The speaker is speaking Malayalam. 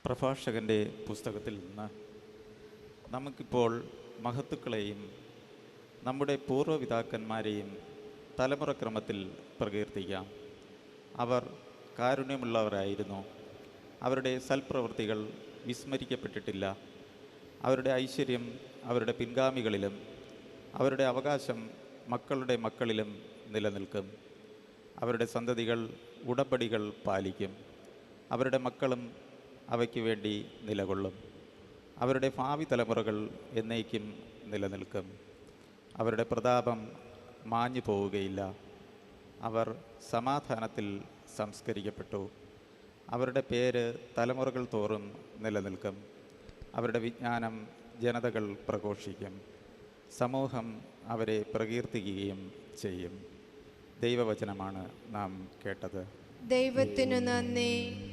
പ്രഭാഷകൻ്റെ പുസ്തകത്തിൽ നിന്ന് നമുക്കിപ്പോൾ മഹത്തുക്കളെയും നമ്മുടെ പൂർവ്വപിതാക്കന്മാരെയും തലമുറക്രമത്തിൽ പ്രകീർത്തിക്കാം. അവർ കാരുണ്യമുള്ളവരായിരുന്നു. അവരുടെ സൽപ്രവൃത്തികൾ വിസ്മരിക്കപ്പെട്ടിട്ടില്ല. അവരുടെ ഐശ്വര്യം അവരുടെ പിൻഗാമികളിലും അവരുടെ അവകാശം മക്കളുടെ മക്കളിലും നിലനിൽക്കും. അവരുടെ സന്തതികൾ ഉടമ്പടികൾ പാലിക്കും. അവരുടെ മക്കളും അവയ്ക്ക് വേണ്ടി നിലകൊള്ളും. അവരുടെ ഭാവി തലമുറകൾ എന്നേക്കും നിലനിൽക്കും. അവരുടെ പ്രതാപം മാഞ്ഞു പോവുകയില്ല. അവർ സമാധാനത്തിൽ സംസ്കരിക്കപ്പെട്ടു. അവരുടെ പേര് തലമുറകൾ തോറും നിലനിൽക്കും. അവരുടെ വിജ്ഞാനം ജനതകൾ പ്രഘോഷിക്കും. സമൂഹം അവരെ പ്രകീർത്തിക്കുകയും ചെയ്യും. ദൈവവചനമാണ് നാം കേട്ടത്. ദൈവത്തിനു നന്ദി.